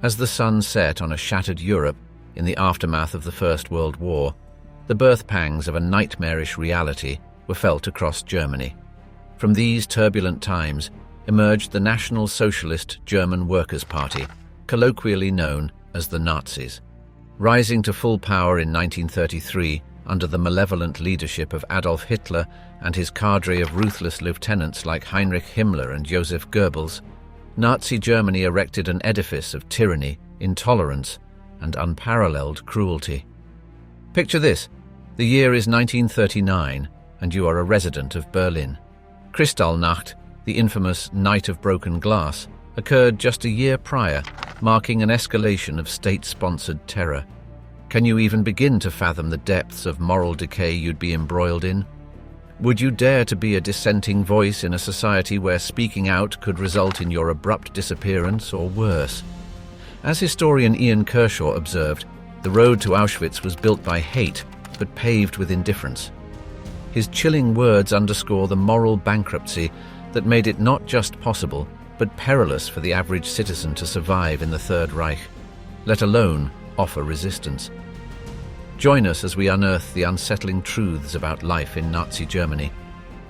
As the sun set on a shattered Europe in the aftermath of the First World War, the birth pangs of a nightmarish reality were felt across Germany. From these turbulent times emerged the National Socialist German Workers' Party, colloquially known as the Nazis. Rising to full power in 1933 under the malevolent leadership of Adolf Hitler and his cadre of ruthless lieutenants like Heinrich Himmler and Joseph Goebbels, Nazi Germany erected an edifice of tyranny, intolerance, and unparalleled cruelty. Picture this. The year is 1939, and you are a resident of Berlin. Kristallnacht, the infamous Night of Broken Glass, occurred just a year prior, marking an escalation of state-sponsored terror. Can you even begin to fathom the depths of moral decay you'd be embroiled in? Would you dare to be a dissenting voice in a society where speaking out could result in your abrupt disappearance or worse? As historian Ian Kershaw observed, the road to Auschwitz was built by hate, but paved with indifference. His chilling words underscore the moral bankruptcy that made it not just possible, but perilous for the average citizen to survive in the Third Reich, let alone offer resistance. Join us as we unearth the unsettling truths about life in Nazi Germany,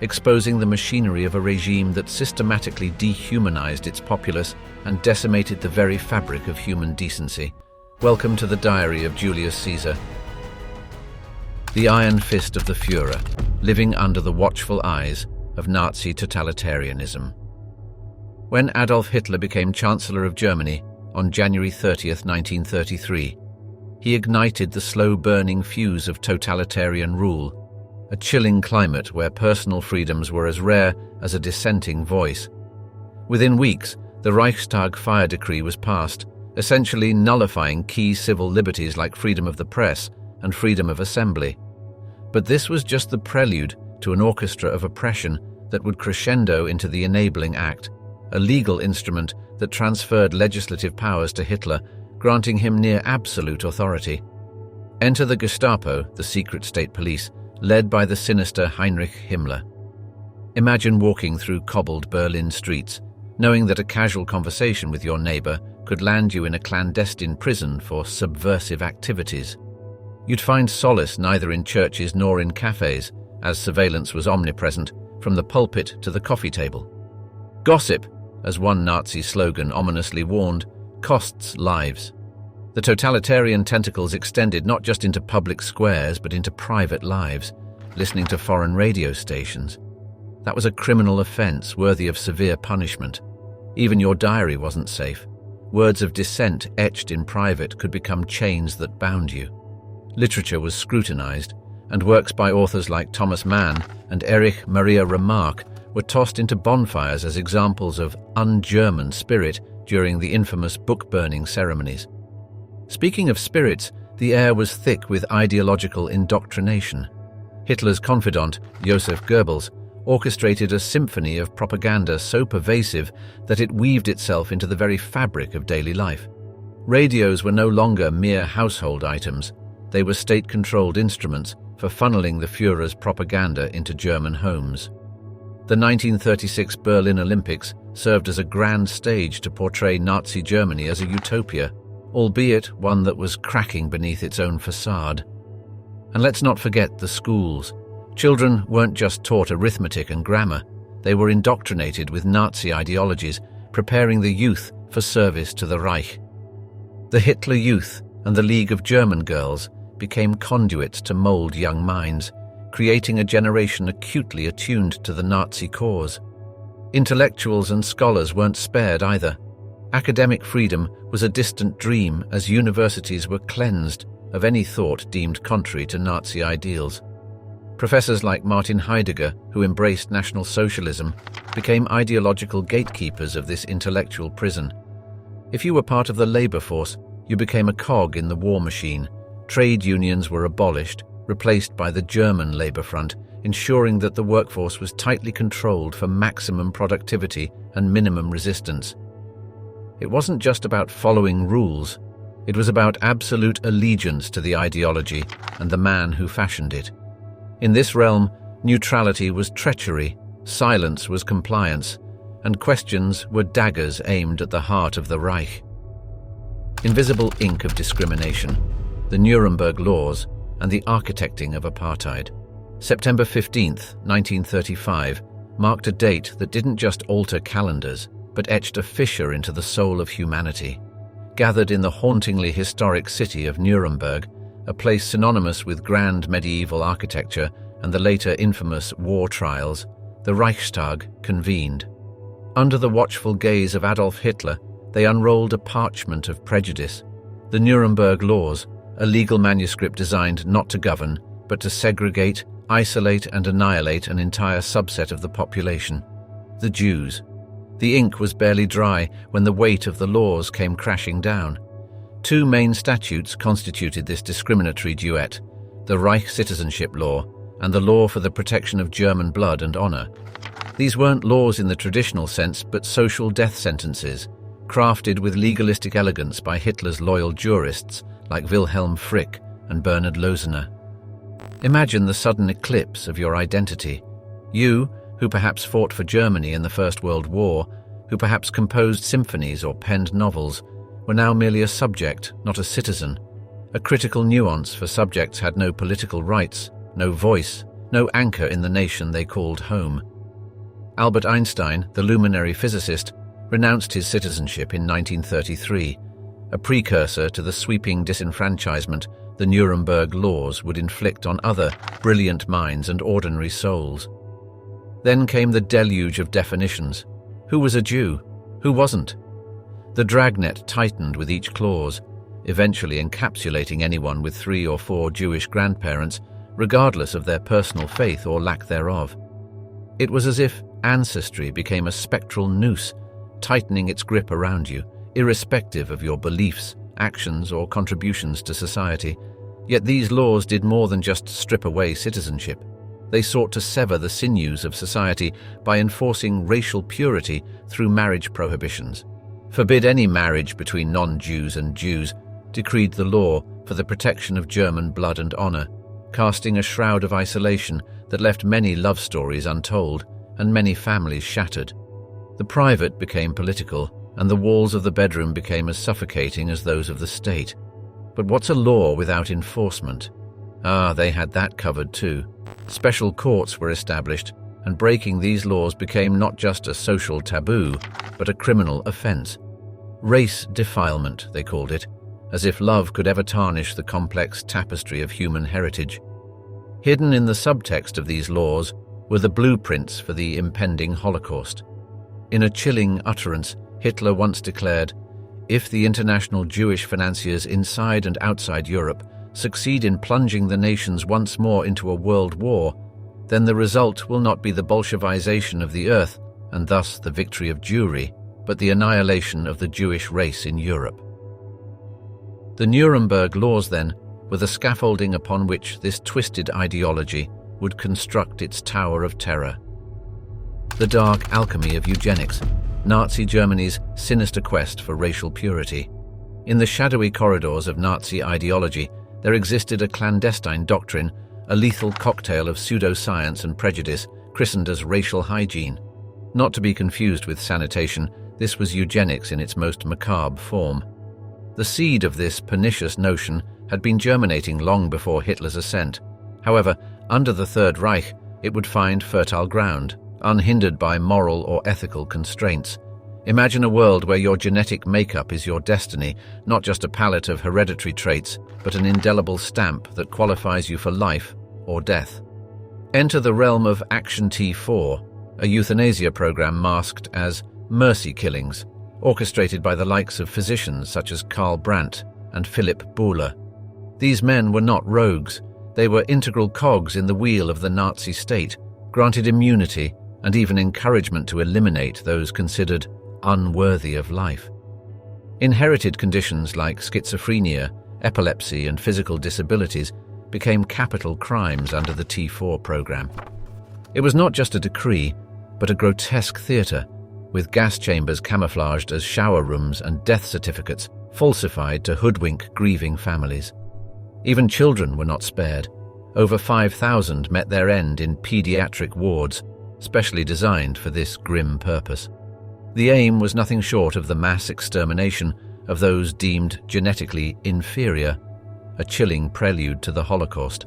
exposing the machinery of a regime that systematically dehumanized its populace and decimated the very fabric of human decency. Welcome to the diary of Julius Caesar. The iron fist of the Führer, living under the watchful eyes of Nazi totalitarianism. When Adolf Hitler became Chancellor of Germany on January 30th, 1933, he ignited the slow-burning fuse of totalitarian rule, a chilling climate where personal freedoms were as rare as a dissenting voice. Within weeks, the Reichstag fire decree was passed, essentially nullifying key civil liberties like freedom of the press and freedom of assembly. But this was just the prelude to an orchestra of oppression that would crescendo into the Enabling Act, a legal instrument that transferred legislative powers to Hitler, granting him near absolute authority. Enter the Gestapo, the secret state police, led by the sinister Heinrich Himmler. Imagine walking through cobbled Berlin streets, knowing that a casual conversation with your neighbor could land you in a clandestine prison for subversive activities. You'd find solace neither in churches nor in cafes, as surveillance was omnipresent, from the pulpit to the coffee table. Gossip, as one Nazi slogan ominously warned, costs lives. The totalitarian tentacles extended not just into public squares but into private lives, listening to foreign radio stations. That was a criminal offense worthy of severe punishment. Even your diary wasn't safe. Words of dissent etched in private could become chains that bound you. Literature was scrutinized, and works by authors like Thomas Mann and Erich Maria Remarque were tossed into bonfires as examples of un-German spirit during the infamous book-burning ceremonies. Speaking of spirits, the air was thick with ideological indoctrination. Hitler's confidant, Joseph Goebbels, orchestrated a symphony of propaganda so pervasive that it weaved itself into the very fabric of daily life. Radios were no longer mere household items. They were state-controlled instruments for funneling the Führer's propaganda into German homes. The 1936 Berlin Olympics served as a grand stage to portray Nazi Germany as a utopia, albeit one that was cracking beneath its own facade. And let's not forget the schools. Children weren't just taught arithmetic and grammar, they were indoctrinated with Nazi ideologies, preparing the youth for service to the Reich. The Hitler Youth and the League of German Girls became conduits to mold young minds, creating a generation acutely attuned to the Nazi cause. Intellectuals and scholars weren't spared either. Academic freedom was a distant dream as universities were cleansed of any thought deemed contrary to Nazi ideals. Professors like Martin Heidegger, who embraced National Socialism, became ideological gatekeepers of this intellectual prison. If you were part of the labor force, you became a cog in the war machine. Trade unions were abolished, replaced by the German Labour Front, ensuring that the workforce was tightly controlled for maximum productivity and minimum resistance. It wasn't just about following rules, it was about absolute allegiance to the ideology and the man who fashioned it. In this realm, neutrality was treachery, silence was compliance, and questions were daggers aimed at the heart of the Reich. invisible ink of discrimination, the Nuremberg Laws, and the architecting of apartheid. September 15th, 1935, marked a date that didn't just alter calendars, but etched a fissure into the soul of humanity. Gathered in the hauntingly historic city of Nuremberg, a place synonymous with grand medieval architecture and the later infamous war trials, the Reichstag convened. Under the watchful gaze of Adolf Hitler, they unrolled a parchment of prejudice, the Nuremberg Laws, a legal manuscript designed not to govern, but to segregate, isolate and annihilate an entire subset of the population, the Jews. The ink was barely dry when the weight of the laws came crashing down. Two main statutes constituted this discriminatory duet, the Reich citizenship law and the law for the protection of German blood and honor. These weren't laws in the traditional sense, but social death sentences, crafted with legalistic elegance by Hitler's loyal jurists like Wilhelm Frick and Bernhard Losener. Imagine the sudden eclipse of your identity. You, who perhaps fought for Germany in the First World War, who perhaps composed symphonies or penned novels, were now merely a subject, not a citizen. A critical nuance, for subjects had no political rights, no voice, no anchor in the nation they called home. Albert Einstein, the luminary physicist, renounced his citizenship in 1933, a precursor to the sweeping disenfranchisement the Nuremberg Laws would inflict on other brilliant minds and ordinary souls. Then came the deluge of definitions. Who was a Jew? Who wasn't? The dragnet tightened with each clause, eventually encapsulating anyone with 3 or 4 Jewish grandparents, regardless of their personal faith or lack thereof. It was as if ancestry became a spectral noose, tightening its grip around you, irrespective of your beliefs, actions, or contributions to society. Yet these laws did more than just strip away citizenship. They sought to sever the sinews of society by enforcing racial purity through marriage prohibitions. Forbid any marriage between non-Jews and Jews, decreed the law for the protection of German blood and honor, casting a shroud of isolation that left many love stories untold and many families shattered. The private became political, and the walls of the bedroom became as suffocating as those of the state. But what's a law without enforcement? They had that covered too. Special courts were established, and breaking these laws became not just a social taboo, but a criminal offense. Race defilement, they called it, as if love could ever tarnish the complex tapestry of human heritage. Hidden in the subtext of these laws were the blueprints for the impending Holocaust. In a chilling utterance, Hitler once declared, "If the international Jewish financiers inside and outside Europe succeed in plunging the nations once more into a world war, then the result will not be the Bolshevization of the earth, and thus the victory of Jewry, but the annihilation of the Jewish race in Europe." The Nuremberg Laws, then, were the scaffolding upon which this twisted ideology would construct its tower of terror. The dark alchemy of eugenics, Nazi Germany's sinister quest for racial purity. In the shadowy corridors of Nazi ideology, there existed a clandestine doctrine, a lethal cocktail of pseudoscience and prejudice, christened as racial hygiene. Not to be confused with sanitation, this was eugenics in its most macabre form. The seed of this pernicious notion had been germinating long before Hitler's ascent. However, under the Third Reich, it would find fertile ground, unhindered by moral or ethical constraints. Imagine a world where your genetic makeup is your destiny, not just a palette of hereditary traits, but an indelible stamp that qualifies you for life or death. Enter the realm of Action T4, a euthanasia program masked as mercy killings, orchestrated by the likes of physicians such as Karl Brandt and Philipp Buhler. These men were not rogues. They were integral cogs in the wheel of the Nazi state, granted immunity and even encouragement to eliminate those considered unworthy of life. Inherited conditions like schizophrenia, epilepsy, and physical disabilities became capital crimes under the T4 program. It was not just a decree, but a grotesque theater, with gas chambers camouflaged as shower rooms and death certificates falsified to hoodwink grieving families. Even children were not spared. Over 5,000 met their end in pediatric wards, specially designed for this grim purpose. The aim was nothing short of the mass extermination of those deemed genetically inferior, a chilling prelude to the Holocaust.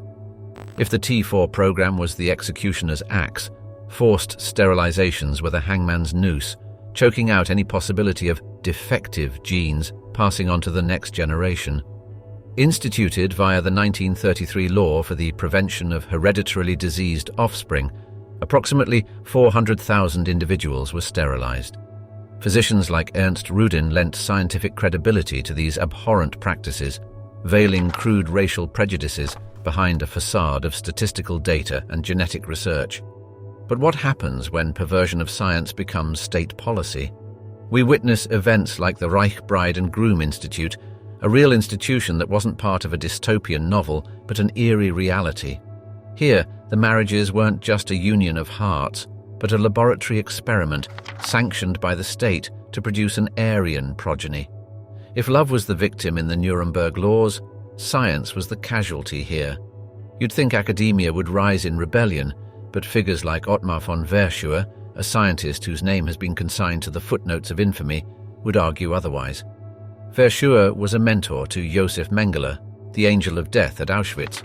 If the T4 program was the executioner's axe, forced sterilizations were the hangman's noose, choking out any possibility of defective genes passing on to the next generation. Instituted via the 1933 law for the prevention of hereditarily diseased offspring, approximately 400,000 individuals were sterilized. Physicians like Ernst Rudin lent scientific credibility to these abhorrent practices, veiling crude racial prejudices behind a facade of statistical data and genetic research. But what happens when perversion of science becomes state policy? We witness events like the Reich Bride and Groom Institute, a real institution that wasn't part of a dystopian novel, but an eerie reality. Here, the marriages weren't just a union of hearts, but a laboratory experiment sanctioned by the state to produce an Aryan progeny. If love was the victim in the Nuremberg laws, science was the casualty here. You'd think academia would rise in rebellion, but figures like Ottmar von Verschuer, a scientist whose name has been consigned to the footnotes of infamy, would argue otherwise. Verschuer was a mentor to Josef Mengele, the angel of death at Auschwitz.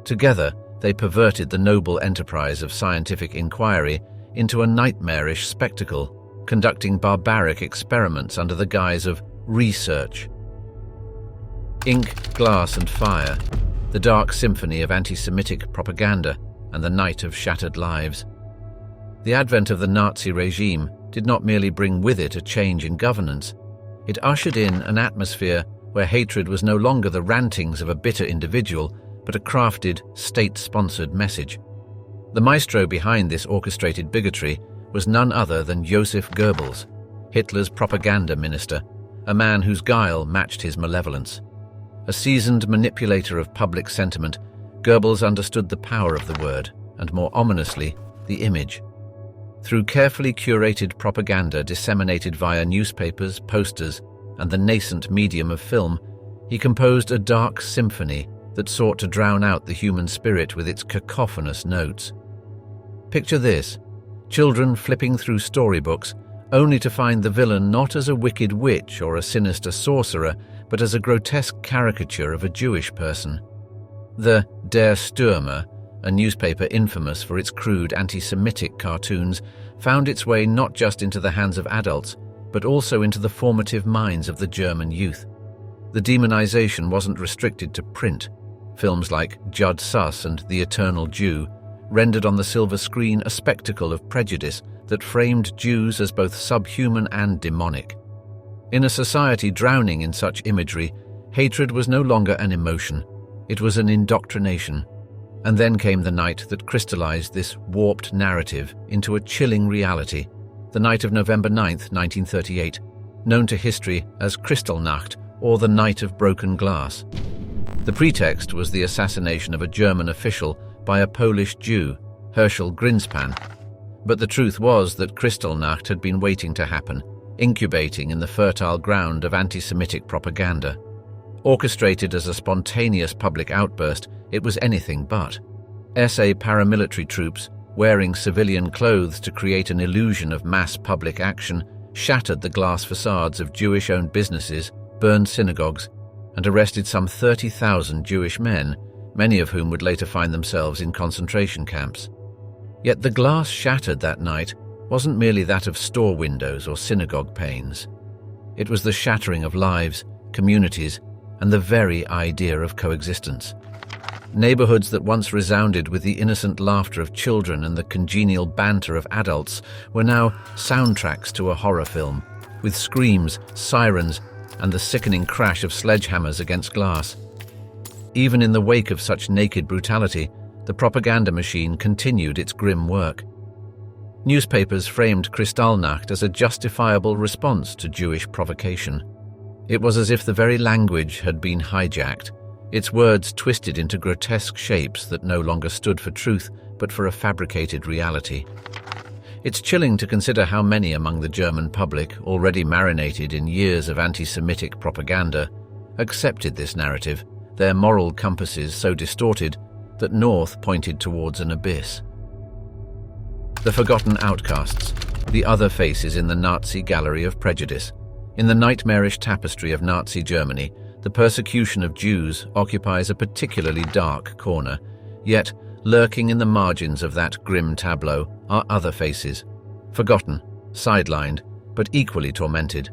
Together, they perverted the noble enterprise of scientific inquiry into a nightmarish spectacle, conducting barbaric experiments under the guise of research. Ink, Glass and Fire, the dark symphony of anti-Semitic propaganda and the night of shattered lives. The advent of the Nazi regime did not merely bring with it a change in governance. It ushered in an atmosphere where hatred was no longer the rantings of a bitter individual, but a crafted, state-sponsored message. The maestro behind this orchestrated bigotry was none other than Joseph Goebbels, Hitler's propaganda minister, a man whose guile matched his malevolence. A seasoned manipulator of public sentiment, Goebbels understood the power of the word, and more ominously, the image. Through carefully curated propaganda disseminated via newspapers, posters, and the nascent medium of film, he composed a dark symphony that sought to drown out the human spirit with its cacophonous notes. Picture this: children flipping through storybooks only to find the villain not as a wicked witch or a sinister sorcerer, but as a grotesque caricature of a Jewish person. The Der Stürmer, a newspaper infamous for its crude anti-Semitic cartoons, found its way not just into the hands of adults, but also into the formative minds of the German youth. The demonization wasn't restricted to print. Films like Judd Suss and The Eternal Jew rendered on the silver screen a spectacle of prejudice that framed Jews as both subhuman and demonic. In a society drowning in such imagery, hatred was no longer an emotion, it was an indoctrination. And then came the night that crystallized this warped narrative into a chilling reality, the night of November 9th, 1938, known to history as Kristallnacht, or the Night of Broken Glass. The pretext was the assassination of a German official by a Polish Jew, Herschel Grinspan. But the truth was that Kristallnacht had been waiting to happen, incubating in the fertile ground of anti-Semitic propaganda. Orchestrated as a spontaneous public outburst, it was anything but. SA paramilitary troops, wearing civilian clothes to create an illusion of mass public action, shattered the glass facades of Jewish-owned businesses, burned synagogues, and arrested some 30,000 Jewish men, many of whom would later find themselves in concentration camps. Yet the glass shattered that night wasn't merely that of store windows or synagogue panes. It was the shattering of lives, communities, and the very idea of coexistence. Neighborhoods that once resounded with the innocent laughter of children and the congenial banter of adults were now soundtracks to a horror film, with screams, sirens, and the sickening crash of sledgehammers against glass. Even in the wake of such naked brutality, the propaganda machine continued its grim work. Newspapers framed Kristallnacht as a justifiable response to Jewish provocation. It was as if the very language had been hijacked, its words twisted into grotesque shapes that no longer stood for truth, but for a fabricated reality. It's chilling to consider how many among the German public, already marinated in years of anti-Semitic propaganda, accepted this narrative, their moral compasses so distorted that north pointed towards an abyss. The forgotten outcasts, the other faces in the Nazi gallery of prejudice, In the nightmarish tapestry of Nazi Germany, the persecution of Jews occupies a particularly dark corner, yet lurking in the margins of that grim tableau are other faces, forgotten, sidelined, but equally tormented.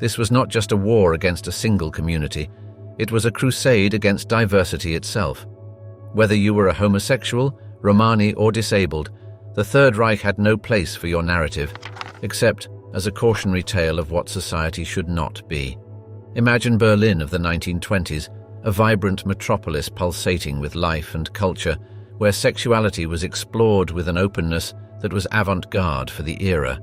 This was not just a war against a single community, it was a crusade against diversity itself. Whether you were a homosexual, Romani, or disabled, the Third Reich had no place for your narrative, except as a cautionary tale of what society should not be. Imagine Berlin of the 1920s, a vibrant metropolis pulsating with life and culture, where sexuality was explored with an openness that was avant-garde for the era.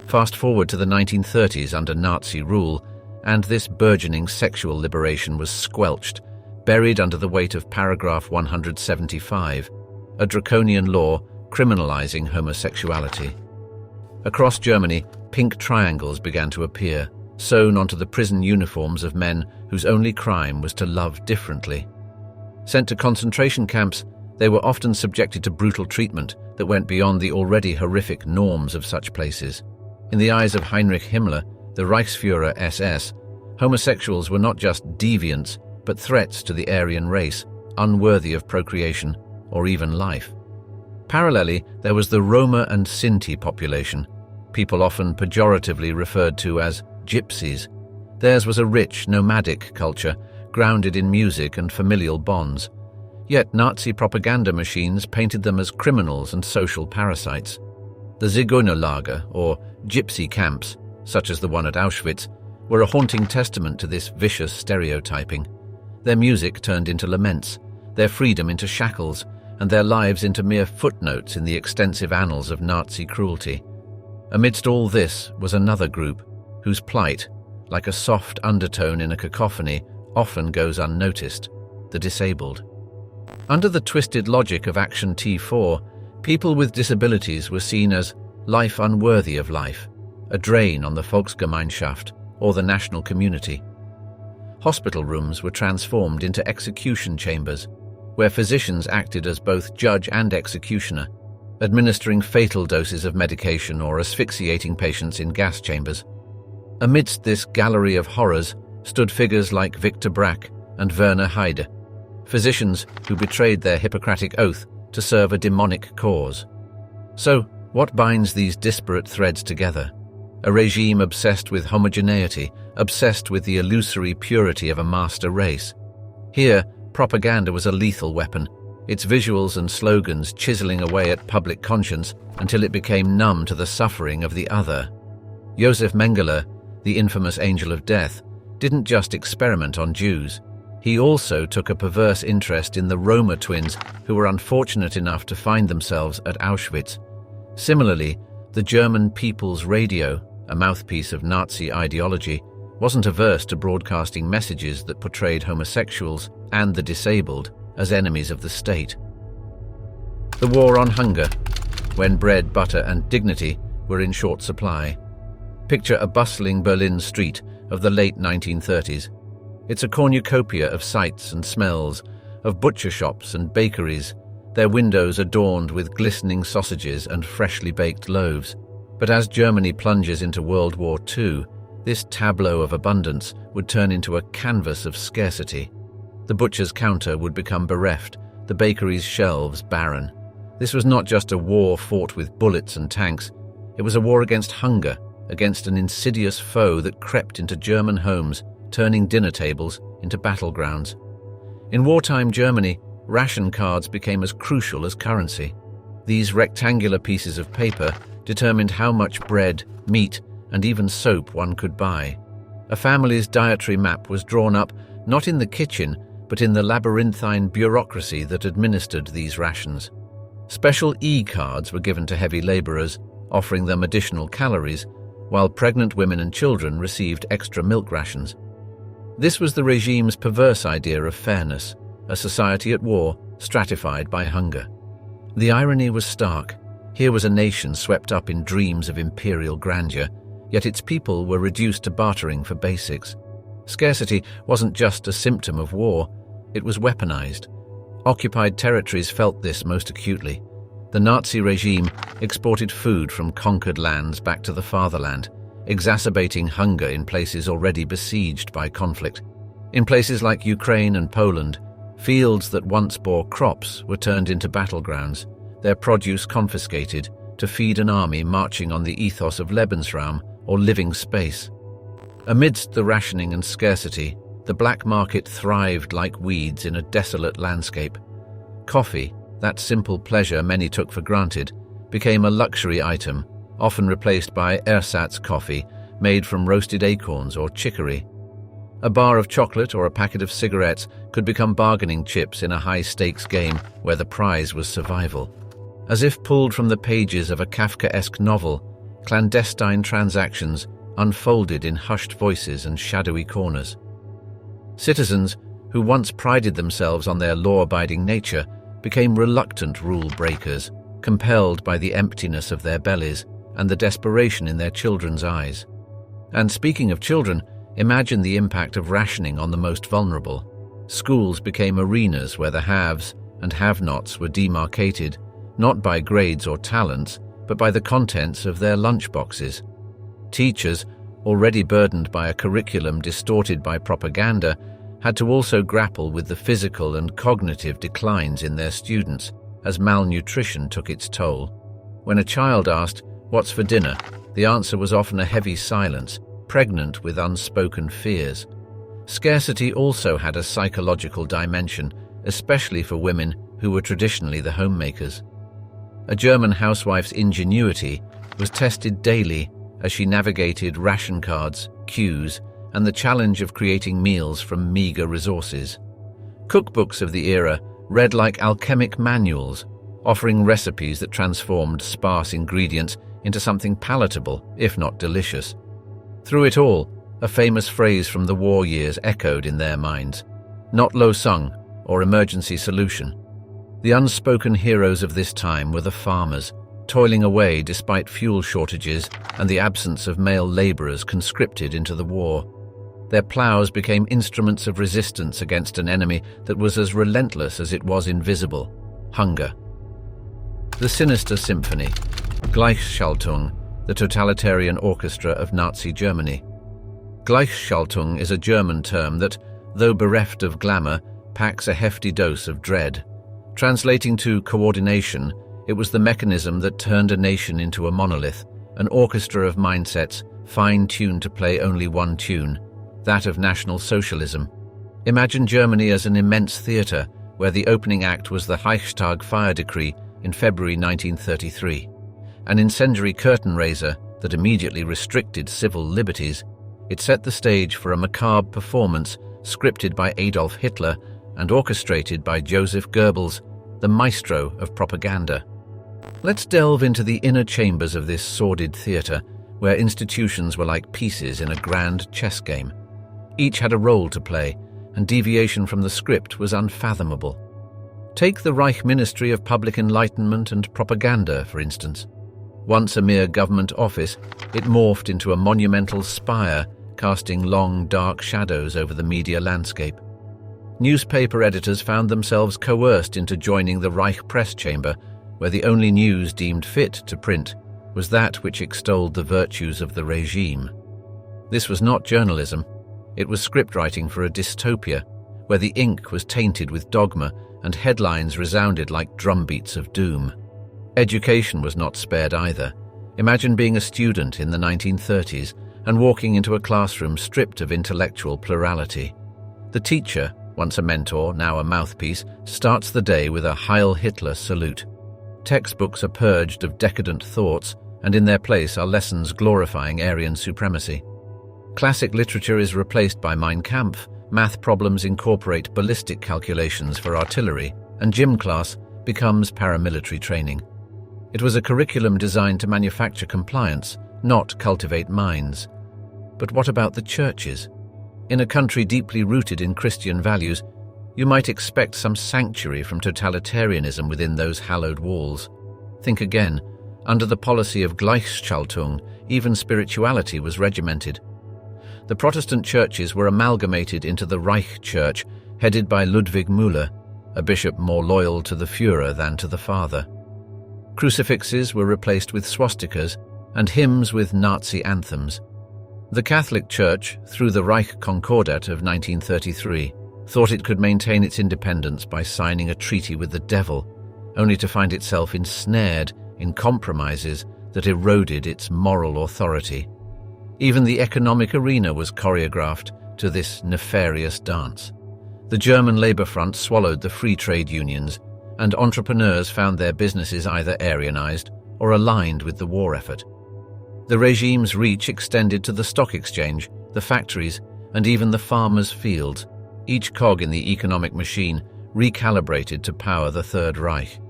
Fast forward to the 1930s under Nazi rule, and this burgeoning sexual liberation was squelched, buried under the weight of paragraph 175, a draconian law criminalizing homosexuality. Across Germany, pink triangles began to appear, sewn onto the prison uniforms of men whose only crime was to love differently. Sent to concentration camps, they were often subjected to brutal treatment that went beyond the already horrific norms of such places. In the eyes of Heinrich Himmler, the Reichsführer SS, homosexuals were not just deviants, but threats to the Aryan race, unworthy of procreation or even life. Parallelly, there was the Roma and Sinti population, people often pejoratively referred to as gypsies. Theirs was a rich, nomadic culture, grounded in music and familial bonds. Yet Nazi propaganda machines painted them as criminals and social parasites. The Zigeunerlager, or gypsy camps, such as the one at Auschwitz, were a haunting testament to this vicious stereotyping. Their music turned into laments, their freedom into shackles, and their lives into mere footnotes in the extensive annals of Nazi cruelty. Amidst all this was another group, whose plight, like a soft undertone in a cacophony, often goes unnoticed: the disabled. Under the twisted logic of Action T4, people with disabilities were seen as life unworthy of life, a drain on the Volksgemeinschaft or the national community. Hospital rooms were transformed into execution chambers, where physicians acted as both judge and executioner, administering fatal doses of medication or asphyxiating patients in gas chambers. Amidst this gallery of horrors stood figures like Victor Brack and Werner Heide, physicians who betrayed their Hippocratic oath to serve a demonic cause. So, what binds these disparate threads together? A regime obsessed with homogeneity, obsessed with the illusory purity of a master race. Here, propaganda was a lethal weapon, its visuals and slogans chiseling away at public conscience until it became numb to the suffering of the other. Josef Mengele, the infamous Angel of Death, didn't just experiment on Jews. He also took a perverse interest in the Roma twins who were unfortunate enough to find themselves at Auschwitz. Similarly, the German People's Radio, a mouthpiece of Nazi ideology, wasn't averse to broadcasting messages that portrayed homosexuals and the disabled as enemies of the state. The war on hunger, when bread, butter, and dignity were in short supply. Picture a bustling Berlin street of the late 1930s. It's a cornucopia of sights and smells, of butcher shops and bakeries, their windows adorned with glistening sausages and freshly baked loaves. But as Germany plunges into World War II, this tableau of abundance would turn into a canvas of scarcity. The butcher's counter would become bereft, the bakery's shelves barren. This was not just a war fought with bullets and tanks. It was a war against hunger, against an insidious foe that crept into German homes, turning dinner tables into battlegrounds. In wartime Germany, ration cards became as crucial as currency. These rectangular pieces of paper determined how much bread, meat, and even soap one could buy. A family's dietary map was drawn up not in the kitchen, but in the labyrinthine bureaucracy that administered these rations. Special E-cards were given to heavy laborers, offering them additional calories, while pregnant women and children received extra milk rations. This was the regime's perverse idea of fairness, a society at war stratified by hunger. The irony was stark. Here was a nation swept up in dreams of imperial grandeur, yet its people were reduced to bartering for basics. Scarcity wasn't just a symptom of war, it was weaponized. Occupied territories felt this most acutely. The Nazi regime exported food from conquered lands back to the fatherland, exacerbating hunger in places already besieged by conflict. In places like Ukraine and Poland, fields that once bore crops were turned into battlegrounds, their produce confiscated to feed an army marching on the ethos of Lebensraum, or living space. Amidst the rationing and scarcity, the black market thrived like weeds in a desolate landscape. Coffee, that simple pleasure many took for granted, became a luxury item, often replaced by ersatz coffee made from roasted acorns or chicory. A bar of chocolate or a packet of cigarettes could become bargaining chips in a high-stakes game where the prize was survival. As if pulled from the pages of a Kafkaesque novel, clandestine transactions unfolded in hushed voices and shadowy corners. Citizens, who once prided themselves on their law-abiding nature, became reluctant rule-breakers, compelled by the emptiness of their bellies and the desperation in their children's eyes. And speaking of children, imagine the impact of rationing on the most vulnerable. Schools became arenas where the haves and have-nots were demarcated, not by grades or talents, but by the contents of their lunchboxes. Teachers, already burdened by a curriculum distorted by propaganda, had to also grapple with the physical and cognitive declines in their students as malnutrition took its toll. When a child asked, "What's for dinner?" the answer was often a heavy silence, pregnant with unspoken fears. Scarcity also had a psychological dimension, especially for women who were traditionally the homemakers. A German housewife's ingenuity was tested daily as she navigated ration cards, queues, and the challenge of creating meals from meager resources. Cookbooks of the era read like alchemic manuals, offering recipes that transformed sparse ingredients into something palatable, if not delicious. Through it all, a famous phrase from the war years echoed in their minds: "Not Losung," or emergency solution. The unspoken heroes of this time were the farmers, toiling away despite fuel shortages and the absence of male laborers conscripted into the war. Their plows became instruments of resistance against an enemy that was as relentless as it was invisible: hunger. The sinister symphony, Gleichschaltung, the totalitarian orchestra of Nazi Germany. Gleichschaltung is a German term that, though bereft of glamour, packs a hefty dose of dread. Translating to coordination, it was the mechanism that turned a nation into a monolith, an orchestra of mindsets fine-tuned to play only one tune, that of National Socialism. Imagine Germany as an immense theatre where the opening act was the Reichstag fire decree in February 1933, an incendiary curtain raiser that immediately restricted civil liberties. It set the stage for a macabre performance scripted by Adolf Hitler and orchestrated by Joseph Goebbels, the maestro of propaganda. Let's delve into the inner chambers of this sordid theatre, where institutions were like pieces in a grand chess game. Each had a role to play, and deviation from the script was unfathomable. Take the Reich Ministry of Public Enlightenment and Propaganda, for instance. Once a mere government office, it morphed into a monumental spire, casting long, dark shadows over the media landscape. Newspaper editors found themselves coerced into joining the Reich press chamber, where the only news deemed fit to print was that which extolled the virtues of the regime. This was not journalism. It was scriptwriting for a dystopia, where the ink was tainted with dogma and headlines resounded like drumbeats of doom. Education was not spared either. Imagine being a student in the 1930s and walking into a classroom stripped of intellectual plurality. The teacher, once a mentor, now a mouthpiece, starts the day with a Heil Hitler salute. Textbooks are purged of decadent thoughts, and in their place are lessons glorifying Aryan supremacy. Classic literature is replaced by Mein Kampf, math problems incorporate ballistic calculations for artillery, and gym class becomes paramilitary training. It was a curriculum designed to manufacture compliance, not cultivate minds. But what about the churches? In a country deeply rooted in Christian values, you might expect some sanctuary from totalitarianism within those hallowed walls. Think again. Under the policy of Gleichschaltung, even spirituality was regimented. The Protestant churches were amalgamated into the Reich Church, headed by Ludwig Müller, a bishop more loyal to the Führer than to the Father. Crucifixes were replaced with swastikas, and hymns with Nazi anthems. The Catholic Church, through the Reich Concordat of 1933, thought it could maintain its independence by signing a treaty with the devil, only to find itself ensnared in compromises that eroded its moral authority. Even the economic arena was choreographed to this nefarious dance. The German Labour Front swallowed the free trade unions, and entrepreneurs found their businesses either Aryanized or aligned with the war effort. The regime's reach extended to the stock exchange, the factories, and even the farmers' fields, each cog in the economic machine recalibrated to power the Third Reich.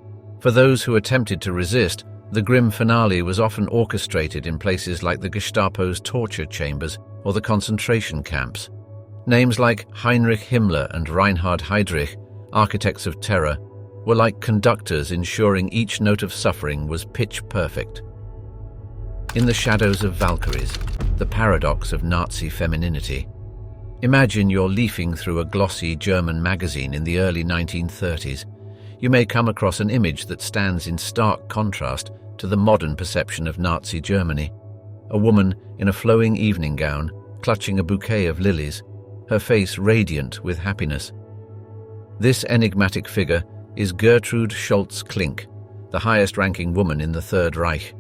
For those who attempted to resist, the grim finale was often orchestrated in places like the Gestapo's torture chambers or the concentration camps. Names like Heinrich Himmler and Reinhard Heydrich, architects of terror, were like conductors ensuring each note of suffering was pitch perfect. In the shadows of Valkyries, the paradox of Nazi femininity. Imagine you're leafing through a glossy German magazine in the early 1930s. You may come across an image that stands in stark contrast to the modern perception of Nazi Germany. A woman in a flowing evening gown, clutching a bouquet of lilies, her face radiant with happiness. This enigmatic figure is Gertrude Scholz-Klink, the highest-ranking woman in the Third Reich.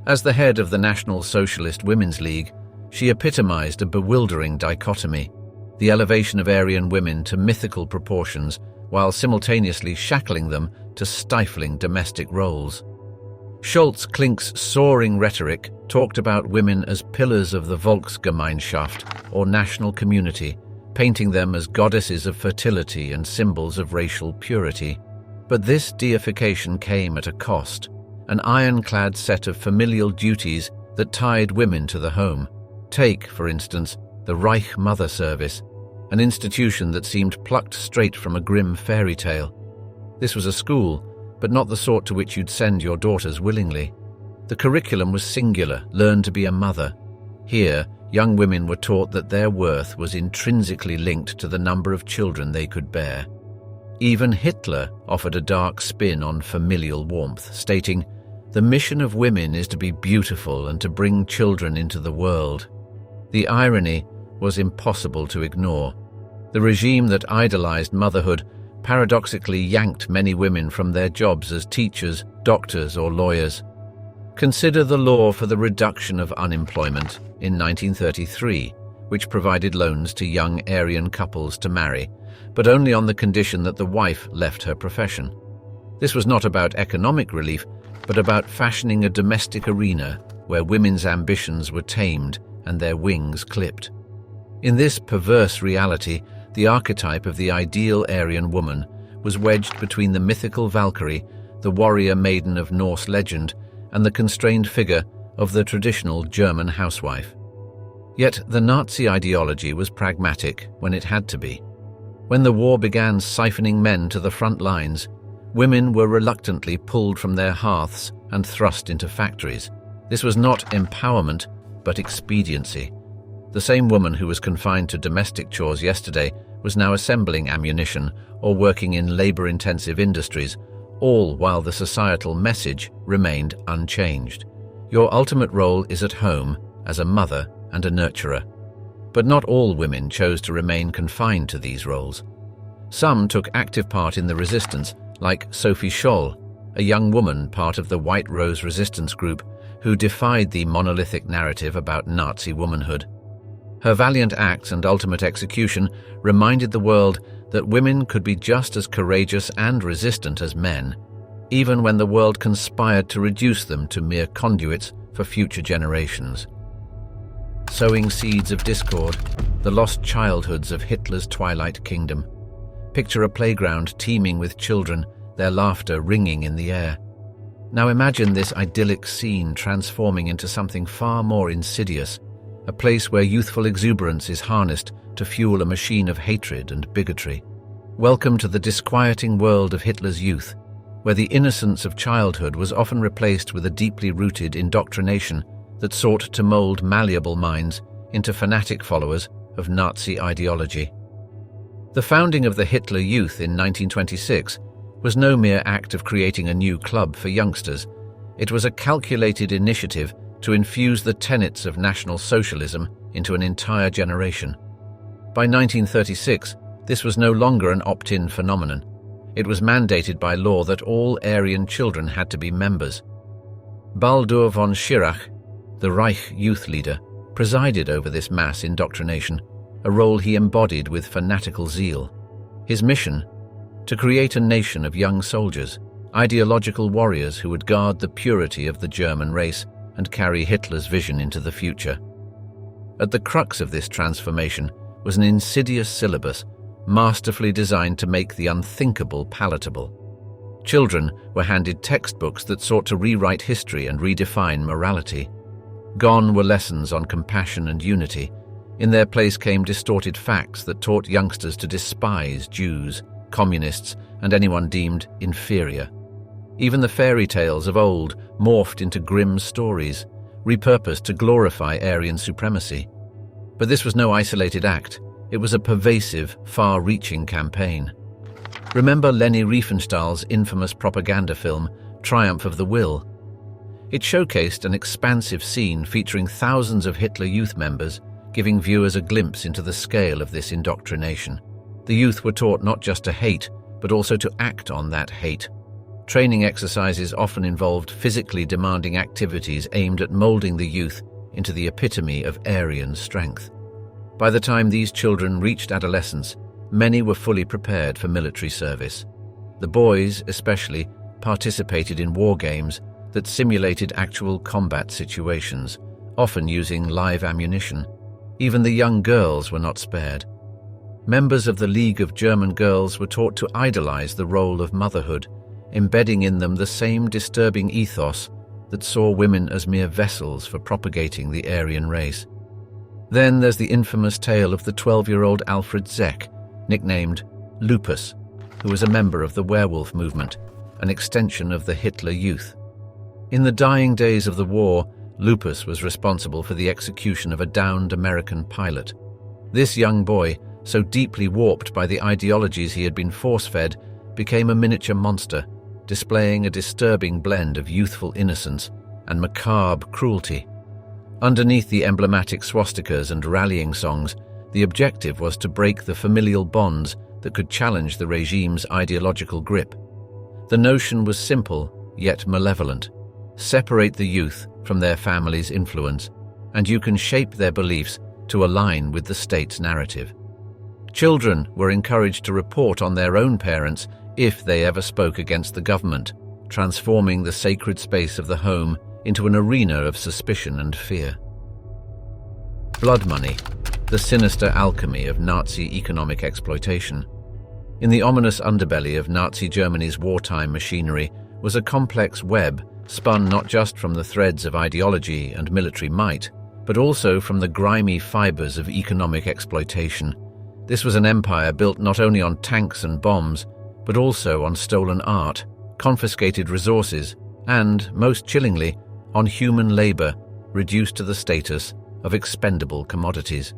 As the head of the National Socialist Women's League, she epitomized a bewildering dichotomy, the elevation of Aryan women to mythical proportions while simultaneously shackling them to stifling domestic roles. Scholz-Klink's soaring rhetoric talked about women as pillars of the Volksgemeinschaft, or national community, painting them as goddesses of fertility and symbols of racial purity. But this deification came at a cost, an ironclad set of familial duties that tied women to the home. Take, for instance, the Reich Mother Service, an institution that seemed plucked straight from a grim fairy tale. This was a school, but not the sort to which you'd send your daughters willingly. The curriculum was singular: learn to be a mother. Here, young women were taught that their worth was intrinsically linked to the number of children they could bear. Even Hitler offered a dark spin on familial warmth, stating, "The mission of women is to be beautiful and to bring children into the world." The irony was impossible to ignore. The regime that idolized motherhood paradoxically yanked many women from their jobs as teachers, doctors, or lawyers. Consider the law for the reduction of unemployment in 1933, which provided loans to young Aryan couples to marry, but only on the condition that the wife left her profession. This was not about economic relief, but about fashioning a domestic arena where women's ambitions were tamed and their wings clipped. In this perverse reality, the archetype of the ideal Aryan woman was wedged between the mythical Valkyrie, the warrior maiden of Norse legend, and the constrained figure of the traditional German housewife. Yet the Nazi ideology was pragmatic when it had to be. When the war began siphoning men to the front lines, women were reluctantly pulled from their hearths and thrust into factories. This was not empowerment, but expediency. The same woman who was confined to domestic chores yesterday was now assembling ammunition or working in labor-intensive industries, all while the societal message remained unchanged. Your ultimate role is at home as a mother and a nurturer. But not all women chose to remain confined to these roles. Some took active part in the resistance, like Sophie Scholl, a young woman part of the White Rose resistance group who defied the monolithic narrative about Nazi womanhood. Her valiant acts and ultimate execution reminded the world that women could be just as courageous and resistant as men, even when the world conspired to reduce them to mere conduits for future generations. Sowing seeds of discord, the lost childhoods of Hitler's twilight kingdom. Picture a playground teeming with children, their laughter ringing in the air. Now imagine this idyllic scene transforming into something far more insidious, a place where youthful exuberance is harnessed to fuel a machine of hatred and bigotry. Welcome to the disquieting world of Hitler's youth, where the innocence of childhood was often replaced with a deeply rooted indoctrination that sought to mold malleable minds into fanatic followers of Nazi ideology. The founding of the Hitler Youth in 1926 was no mere act of creating a new club for youngsters. It was a calculated initiative to infuse the tenets of National Socialism into an entire generation. By 1936, this was no longer an opt-in phenomenon. It was mandated by law that all Aryan children had to be members. Baldur von Schirach, the Reich youth leader, presided over this mass indoctrination, a role he embodied with fanatical zeal. His mission? To create a nation of young soldiers, ideological warriors who would guard the purity of the German race and carry Hitler's vision into the future. At the crux of this transformation was an insidious syllabus masterfully designed to make the unthinkable palatable. Children were handed textbooks that sought to rewrite history and redefine morality. Gone were lessons on compassion and unity. In their place came distorted facts that taught youngsters to despise Jews, communists, and anyone deemed inferior. Even the fairy tales of old morphed into grim stories, repurposed to glorify Aryan supremacy. But this was no isolated act. It was a pervasive, far-reaching campaign. Remember Leni Riefenstahl's infamous propaganda film, Triumph of the Will? It showcased an expansive scene featuring thousands of Hitler Youth members, giving viewers a glimpse into the scale of this indoctrination. The youth were taught not just to hate, but also to act on that hate. Training exercises often involved physically demanding activities aimed at molding the youth into the epitome of Aryan strength. By the time these children reached adolescence, many were fully prepared for military service. The boys, especially, participated in war games that simulated actual combat situations, often using live ammunition. Even the young girls were not spared. Members of the League of German Girls were taught to idolize the role of motherhood, embedding in them the same disturbing ethos that saw women as mere vessels for propagating the Aryan race. Then there's the infamous tale of the 12-year-old Alfred Zeck, nicknamed Lupus, who was a member of the werewolf movement, an extension of the Hitler Youth. In the dying days of the war, Lupus was responsible for the execution of a downed American pilot. This young boy, so deeply warped by the ideologies he had been force-fed, became a miniature monster, displaying a disturbing blend of youthful innocence and macabre cruelty. Underneath the emblematic swastikas and rallying songs, the objective was to break the familial bonds that could challenge the regime's ideological grip. The notion was simple, yet malevolent. Separate the youth from their family's influence, and you can shape their beliefs to align with the state's narrative. Children were encouraged to report on their own parents if they ever spoke against the government, transforming the sacred space of the home into an arena of suspicion and fear. Blood money, the sinister alchemy of Nazi economic exploitation. In the ominous underbelly of Nazi Germany's wartime machinery was a complex web spun not just from the threads of ideology and military might, but also from the grimy fibers of economic exploitation. This was an empire built not only on tanks and bombs, but also on stolen art, confiscated resources, and, most chillingly, on human labor reduced to the status of expendable commodities.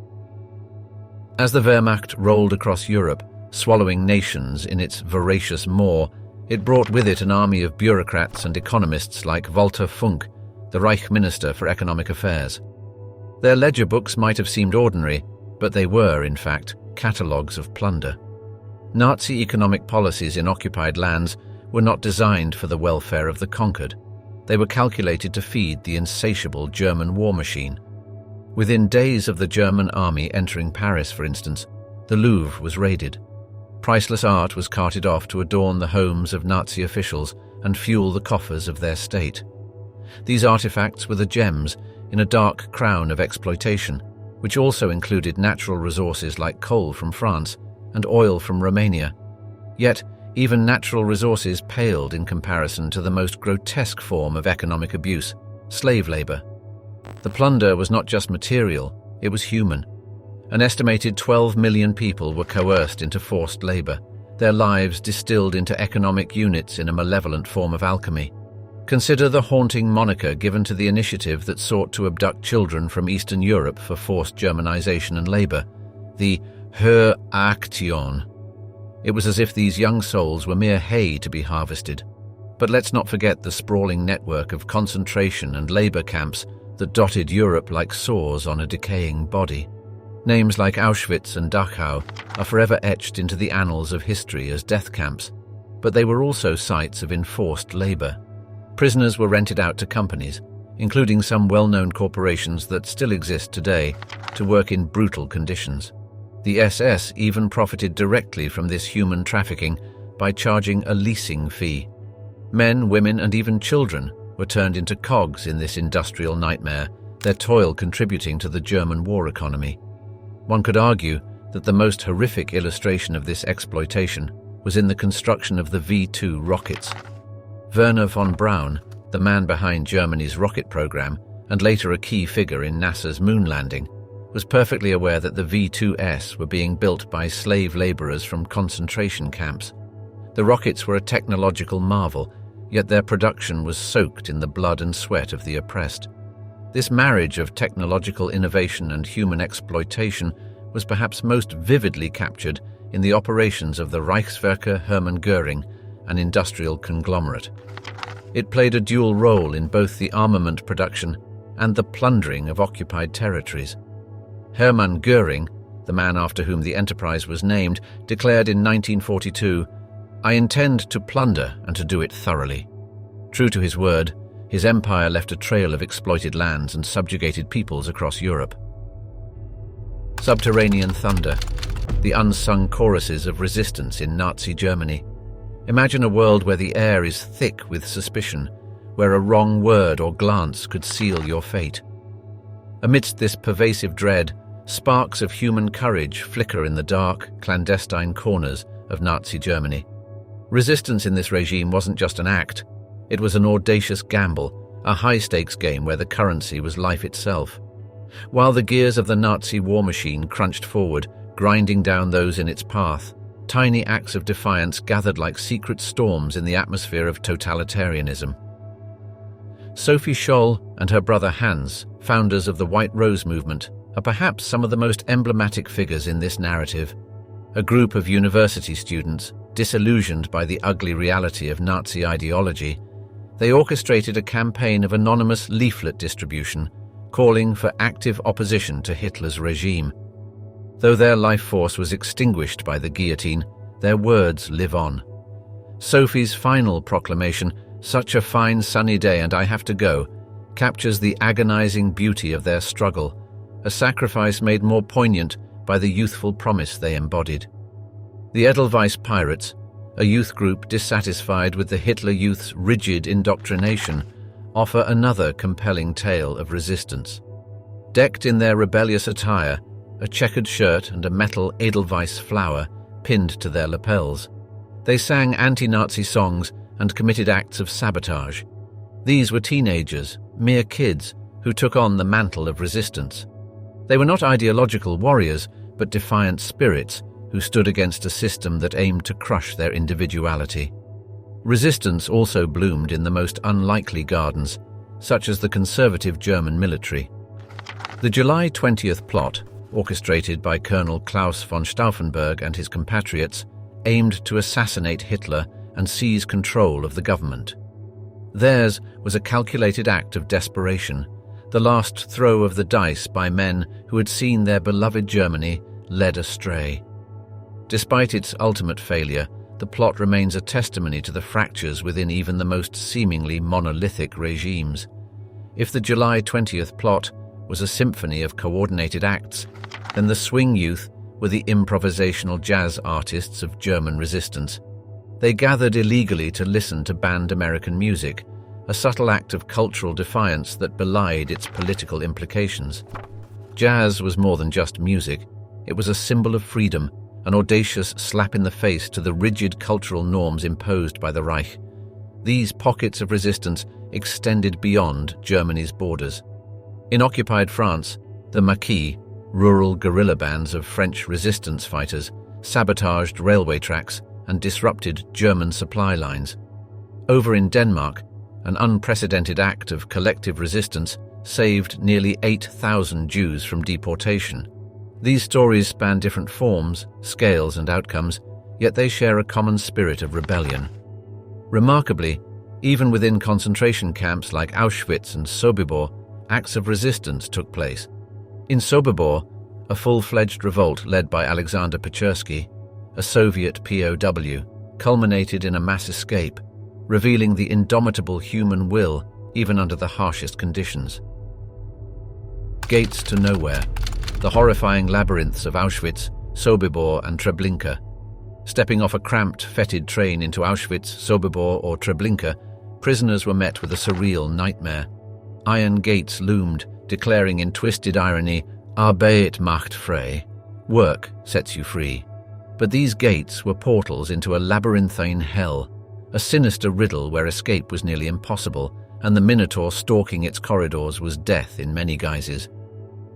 As the Wehrmacht rolled across Europe, swallowing nations in its voracious maw, it brought with it an army of bureaucrats and economists like Walter Funk, the Reich Minister for Economic Affairs. Their ledger books might have seemed ordinary, but they were, in fact, catalogues of plunder. Nazi economic policies in occupied lands were not designed for the welfare of the conquered. They were calculated to feed the insatiable German war machine. Within days of the German army entering Paris, for instance, the Louvre was raided. Priceless art was carted off to adorn the homes of Nazi officials and fuel the coffers of their state. These artifacts were the gems in a dark crown of exploitation, which also included natural resources like coal from France and oil from Romania. Yet, even natural resources paled in comparison to the most grotesque form of economic abuse, slave labor. The plunder was not just material, it was human. An estimated 12 million people were coerced into forced labor, their lives distilled into economic units in a malevolent form of alchemy. Consider the haunting moniker given to the initiative that sought to abduct children from Eastern Europe for forced Germanization and labor, the Hör-Aktion. It was as if these young souls were mere hay to be harvested. But let's not forget the sprawling network of concentration and labor camps that dotted Europe like sores on a decaying body. Names like Auschwitz and Dachau are forever etched into the annals of history as death camps, but they were also sites of enforced labor. Prisoners were rented out to companies, including some well-known corporations that still exist today, to work in brutal conditions. The SS even profited directly from this human trafficking by charging a leasing fee. Men, women, and even children were turned into cogs in this industrial nightmare, their toil contributing to the German war economy. One could argue that the most horrific illustration of this exploitation was in the construction of the V-2 rockets. Werner von Braun, the man behind Germany's rocket program and later a key figure in NASA's moon landing, was perfectly aware that the V-2S were being built by slave laborers from concentration camps. The rockets were a technological marvel, yet their production was soaked in the blood and sweat of the oppressed. This marriage of technological innovation and human exploitation was perhaps most vividly captured in the operations of the Reichswerke Hermann Göring, an industrial conglomerate. It played a dual role in both the armament production and the plundering of occupied territories. Hermann Göring, the man after whom the enterprise was named, declared in 1942, "I intend to plunder and to do it thoroughly." True to his word, his empire left a trail of exploited lands and subjugated peoples across Europe. Subterranean thunder, the unsung choruses of resistance in Nazi Germany. Imagine a world where the air is thick with suspicion, where a wrong word or glance could seal your fate. Amidst this pervasive dread, sparks of human courage flicker in the dark, clandestine corners of Nazi Germany. Resistance in this regime wasn't just an act, it was an audacious gamble, a high-stakes game where the currency was life itself. While the gears of the Nazi war machine crunched forward, grinding down those in its path, tiny acts of defiance gathered like secret storms in the atmosphere of totalitarianism. Sophie Scholl and her brother Hans, founders of the White Rose movement, are perhaps some of the most emblematic figures in this narrative. A group of university students, disillusioned by the ugly reality of Nazi ideology, they orchestrated a campaign of anonymous leaflet distribution, calling for active opposition to Hitler's regime. Though their life force was extinguished by the guillotine, their words live on. Sophie's final proclamation, "Such a fine sunny day and I have to go," captures the agonizing beauty of their struggle, a sacrifice made more poignant by the youthful promise they embodied. The Edelweiss Pirates, a youth group dissatisfied with the Hitler Youth's rigid indoctrination, offer another compelling tale of resistance. Decked in their rebellious attire, a checkered shirt and a metal Edelweiss flower pinned to their lapels, they sang anti-Nazi songs and committed acts of sabotage. These were teenagers, mere kids, who took on the mantle of resistance. They were not ideological warriors, but defiant spirits who stood against a system that aimed to crush their individuality. Resistance also bloomed in the most unlikely gardens, such as the conservative German military. The July 20th plot, orchestrated by Colonel Klaus von Stauffenberg and his compatriots, aimed to assassinate Hitler and seize control of the government. Theirs was a calculated act of desperation, the last throw of the dice by men who had seen their beloved Germany led astray. Despite its ultimate failure, the plot remains a testimony to the fractures within even the most seemingly monolithic regimes. If the July 20th plot was a symphony of coordinated acts, then the swing youth were the improvisational jazz artists of German resistance. They gathered illegally to listen to banned American music, a subtle act of cultural defiance that belied its political implications. Jazz was more than just music. It was a symbol of freedom, an audacious slap in the face to the rigid cultural norms imposed by the Reich. These pockets of resistance extended beyond Germany's borders. In occupied France, the Maquis, rural guerrilla bands of French resistance fighters, sabotaged railway tracks and disrupted German supply lines. Over in Denmark, an unprecedented act of collective resistance saved nearly 8,000 Jews from deportation. These stories span different forms, scales, and outcomes, yet they share a common spirit of rebellion. Remarkably, even within concentration camps like Auschwitz and Sobibor, acts of resistance took place. In Sobibor, a full-fledged revolt led by Alexander Pechersky, a Soviet POW, culminated in a mass escape, revealing the indomitable human will even under the harshest conditions. Gates to nowhere, the horrifying labyrinths of Auschwitz, Sobibor and Treblinka. Stepping off a cramped, fetid train into Auschwitz, Sobibor or Treblinka, prisoners were met with a surreal nightmare. Iron gates loomed, declaring in twisted irony, Arbeit macht frei, work sets you free. But these gates were portals into a labyrinthine hell, a sinister riddle where escape was nearly impossible, and the Minotaur stalking its corridors was death in many guises.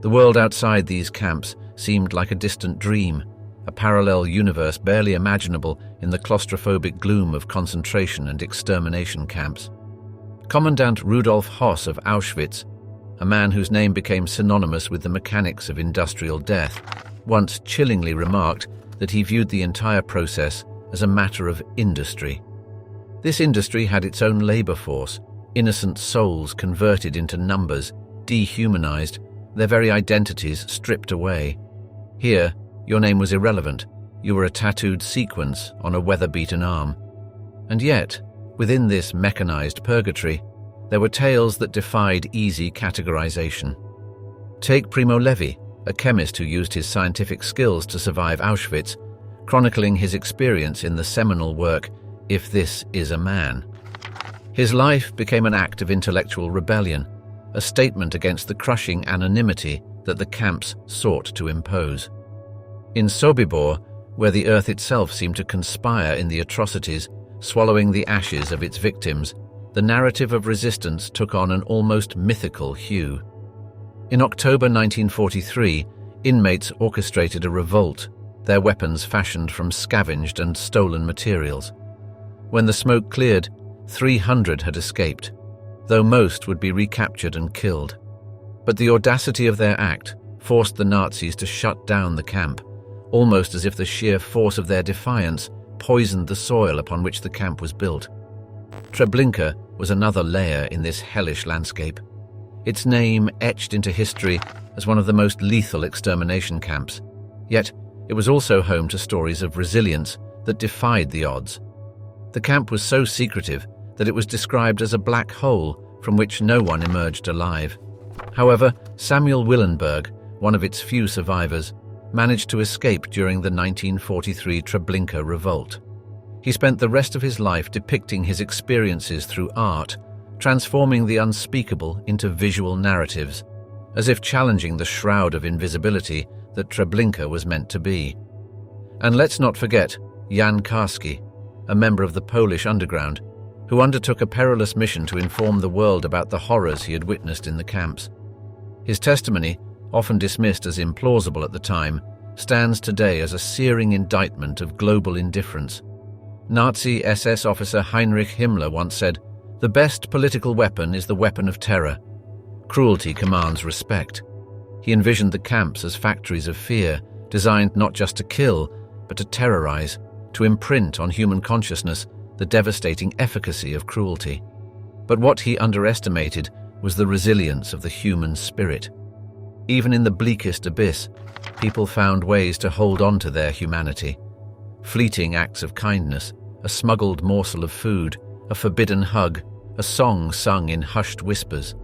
The world outside these camps seemed like a distant dream, a parallel universe barely imaginable in the claustrophobic gloom of concentration and extermination camps. Commandant Rudolf Hoss of Auschwitz, a man whose name became synonymous with the mechanics of industrial death, once chillingly remarked that he viewed the entire process as a matter of industry. This industry had its own labor force, innocent souls converted into numbers, dehumanized, their very identities stripped away. Here, your name was irrelevant. You were a tattooed sequence on a weather-beaten arm. And yet, within this mechanized purgatory, there were tales that defied easy categorization. Take Primo Levi, a chemist who used his scientific skills to survive Auschwitz, chronicling his experience in the seminal work, If This Is a Man. His life became an act of intellectual rebellion, a statement against the crushing anonymity that the camps sought to impose. In Sobibor, where the earth itself seemed to conspire in the atrocities, swallowing the ashes of its victims, the narrative of resistance took on an almost mythical hue. In October 1943, inmates orchestrated a revolt, their weapons fashioned from scavenged and stolen materials. When the smoke cleared, 300 had escaped, though most would be recaptured and killed. But the audacity of their act forced the Nazis to shut down the camp, almost as if the sheer force of their defiance poisoned the soil upon which the camp was built. Treblinka was another layer in this hellish landscape, its name etched into history as one of the most lethal extermination camps. Yet, it was also home to stories of resilience that defied the odds. The camp was so secretive that it was described as a black hole from which no one emerged alive. However, Samuel Willenberg, one of its few survivors, managed to escape during the 1943 Treblinka revolt. He spent the rest of his life depicting his experiences through art, transforming the unspeakable into visual narratives, as if challenging the shroud of invisibility that Treblinka was meant to be. And let's not forget Jan Karski, a member of the Polish underground, who undertook a perilous mission to inform the world about the horrors he had witnessed in the camps. His testimony, often dismissed as implausible at the time, stands today as a searing indictment of global indifference. Nazi SS officer Heinrich Himmler once said, "The best political weapon is the weapon of terror. Cruelty commands respect." He envisioned the camps as factories of fear, designed not just to kill, but to terrorize, to imprint on human consciousness the devastating efficacy of cruelty. But what he underestimated was the resilience of the human spirit. Even in the bleakest abyss, people found ways to hold on to their humanity. Fleeting acts of kindness, a smuggled morsel of food, a forbidden hug, a song sung in hushed whispers.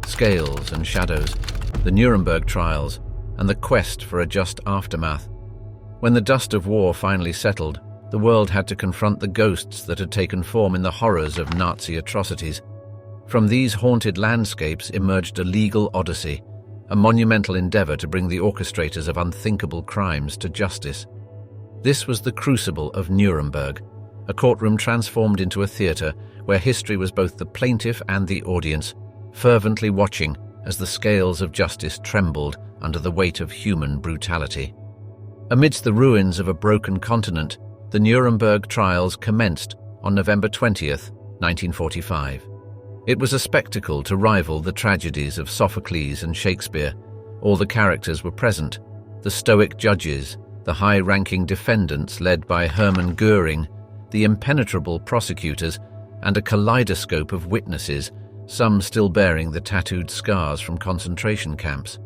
Scales and shadows, the Nuremberg trials, and the quest for a just aftermath. When the dust of war finally settled, the world had to confront the ghosts that had taken form in the horrors of Nazi atrocities. From these haunted landscapes emerged a legal odyssey, a monumental endeavor to bring the orchestrators of unthinkable crimes to justice. This was the crucible of Nuremberg, a courtroom transformed into a theater where history was both the plaintiff and the audience, fervently watching as the scales of justice trembled under the weight of human brutality. Amidst the ruins of a broken continent, the Nuremberg trials commenced on November 20th, 1945. It was a spectacle to rival the tragedies of Sophocles and Shakespeare. All the characters were present, the stoic judges, the high-ranking defendants led by Hermann Göring, the impenetrable prosecutors, and a kaleidoscope of witnesses some still bearing the tattooed scars from concentration camps.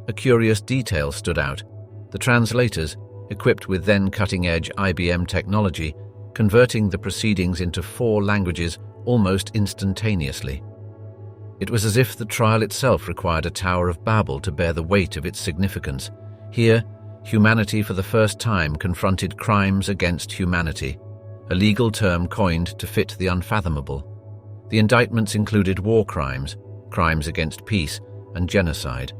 A curious detail stood out. The translators, equipped with then cutting-edge IBM technology, converting the proceedings into 4 languages almost instantaneously. It was as if the trial itself required a Tower of Babel to bear the weight of its significance. Here, humanity for the first time confronted crimes against humanity, a legal term coined to fit the unfathomable. The indictments included war crimes, crimes against peace, and genocide.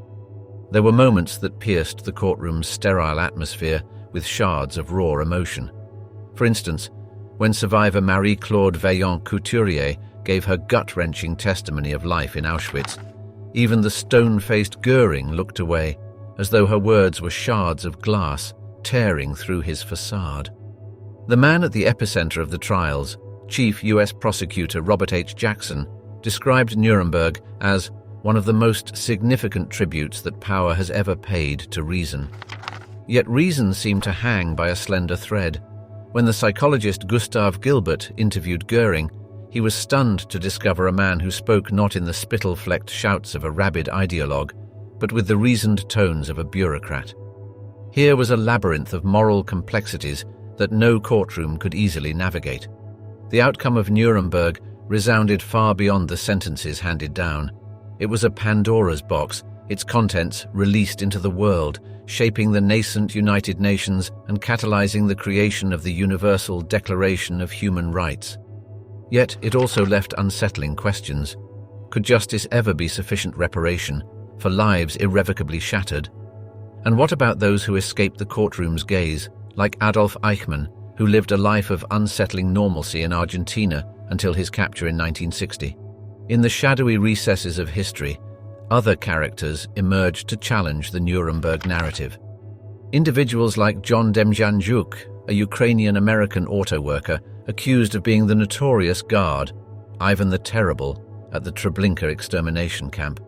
There were moments that pierced the courtroom's sterile atmosphere with shards of raw emotion. For instance, when survivor Marie-Claude Vaillant-Couturier gave her gut-wrenching testimony of life in Auschwitz, even the stone-faced Goering looked away, as though her words were shards of glass tearing through his facade. The man at the epicenter of the trials, Chief U.S. Prosecutor Robert H. Jackson, described Nuremberg as one of the most significant tributes that power has ever paid to reason. Yet reason seemed to hang by a slender thread. When the psychologist Gustav Gilbert interviewed Goering, he was stunned to discover a man who spoke not in the spittle-flecked shouts of a rabid ideologue, but with the reasoned tones of a bureaucrat. Here was a labyrinth of moral complexities that no courtroom could easily navigate. The outcome of Nuremberg resounded far beyond the sentences handed down. It was a Pandora's box, its contents released into the world, shaping the nascent United Nations and catalyzing the creation of the Universal Declaration of Human Rights. Yet it also left unsettling questions. Could justice ever be sufficient reparation for lives irrevocably shattered? And what about those who escaped the courtroom's gaze, like Adolf Eichmann, who lived a life of unsettling normalcy in Argentina until his capture in 1960? In the shadowy recesses of history, other characters emerged to challenge the Nuremberg narrative. Individuals like John Demjanjuk, a Ukrainian-American auto worker accused of being the notorious guard, Ivan the Terrible, at the Treblinka extermination camp.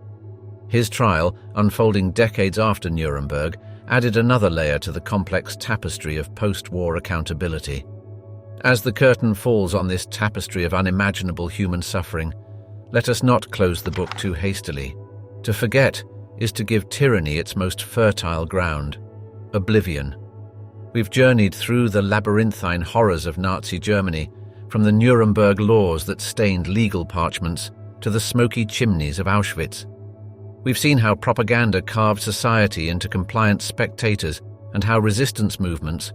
His trial, unfolding decades after Nuremberg, added another layer to the complex tapestry of post-war accountability. As the curtain falls on this tapestry of unimaginable human suffering, let us not close the book too hastily. To forget is to give tyranny its most fertile ground, oblivion. We've journeyed through the labyrinthine horrors of Nazi Germany, from the Nuremberg laws that stained legal parchments to the smoky chimneys of Auschwitz. We've seen how propaganda carved society into compliant spectators and how resistance movements,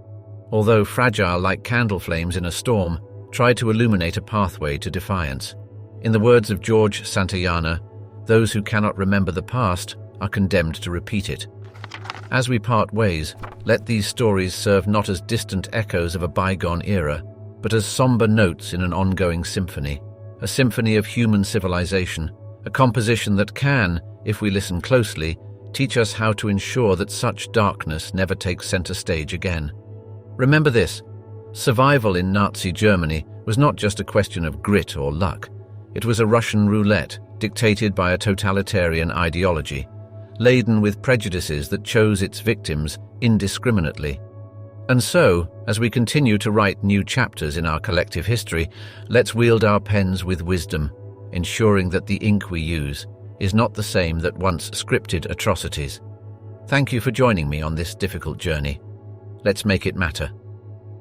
although fragile like candle flames in a storm, tried to illuminate a pathway to defiance. In the words of George Santayana, those who cannot remember the past are condemned to repeat it. As we part ways, let these stories serve not as distant echoes of a bygone era, but as somber notes in an ongoing symphony, a symphony of human civilization, a composition that can, if we listen closely, teach us how to ensure that such darkness never takes center stage again. Remember this: survival in Nazi Germany was not just a question of grit or luck. It was a Russian roulette dictated by a totalitarian ideology, laden with prejudices that chose its victims indiscriminately. And so, as we continue to write new chapters in our collective history, let's wield our pens with wisdom, ensuring that the ink we use is not the same that once scripted atrocities. Thank you for joining me on this difficult journey. Let's make it matter.